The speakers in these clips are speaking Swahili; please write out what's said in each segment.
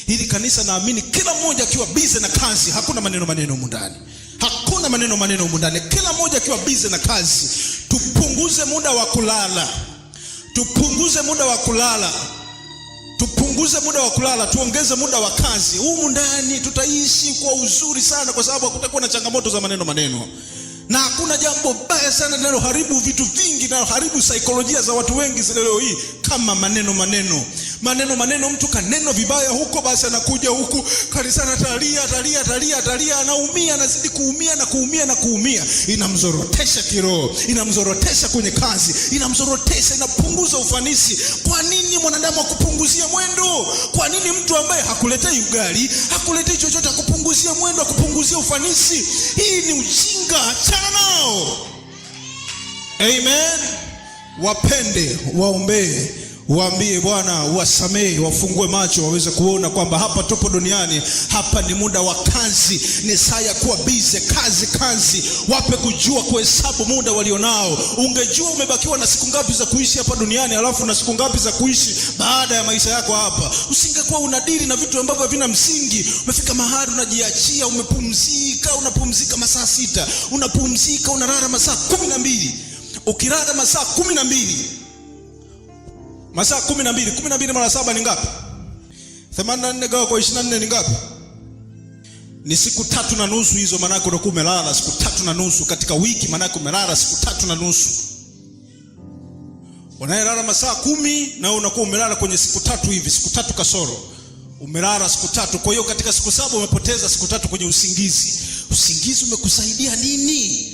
Hili kanisa naamini kila mmoja akiwa busy na kazi, hakuna maneno humu ndani. Hakuna maneno humu ndani. Kila mmoja akiwa busy na kazi, tupunguze muda wa kulala. Tupunguze muda wa kulala. Tupunguze muda wa kulala, tuongeze muda wa kazi. Humu ndani tutaishi kwa uzuri sana, kwa sababu hakutakuwa na changamoto za maneno. Na hakuna jambo baya sana linaloharibu vitu vingi, linaloharibu saikolojia za watu wengi leo hii kama maneno. Mtu kaneno vibaya huko, basi anakuja huku kanisani atalia, anaumia, anazidi kuumia. Inamzorotesha kiroho, inamzorotesha kwenye kazi, inapunguza ufanisi. Kwa nini mwanadamu akupunguzia mwendo? Kwa nini mtu ambaye hakuletei ugali, hakuletei chochote akupunguzia mwendo, akupunguzia ufanisi? Hii ni ujinga. Achana nao. Amen. Wapende, waombee, waambie Bwana wasamehe, wafungue macho waweze kuona kwamba hapa tupo duniani, hapa ni muda wa kazi, ni saa ya kuwa busy, kazi. Wape kujua kuhesabu muda walionao. Ungejua umebakiwa na siku ngapi za kuishi hapa duniani, alafu na siku ngapi za kuishi baada ya maisha yako hapa, usingekuwa unadili na vitu ambavyo havina msingi. Umefika mahali unajiachia, unapumzika masaa 6, unapumzika, unalala masaa 12. Ukilala masaa 12, masaa 12 mara 7 ni ngapi? 84 gawa kwa 24 ni ngapi? Ni siku 3.5 hizo. Maana yake unakuwa umelala siku 3.5 katika wiki. Maana yake umelala siku 3.5. Unalala masaa 10 na unakuwa umelala kwenye siku 3 hivi, siku 3 kasoro. Umelala siku 3. Kwa hiyo katika siku 7 umepoteza siku 3 kwenye usingizi. Usingizi umekusaidia nini?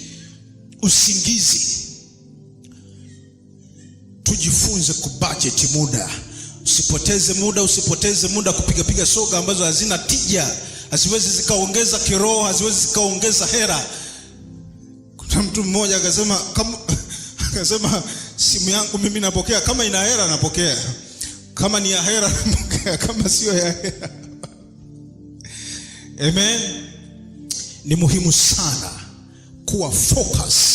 Usingizi. Tujifunze kubudget muda. Usipoteze muda kupiga soga ambazo hazina tija, haziwezi zikaongeza kiroho, haziwezi zikaongeza hera. Kuna mtu mmoja akasema simu yangu mimi napokea, kama ina hera napokea, kama ni ya hera napokea, kama sio ya hera. Amen. Ni muhimu sana kuwa focus.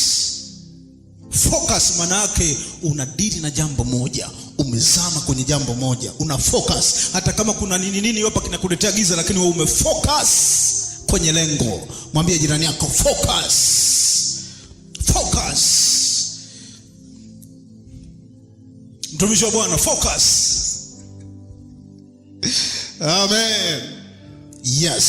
Maana yake unadili na jambo moja, umezama kwenye jambo moja, una focus. Hata kama kuna nini hapa kinakuletea giza, lakini wewe umefocus kwenye lengo. Mwambie jirani yako focus. Mtumishi wa Bwana, focus. Amen. Yes.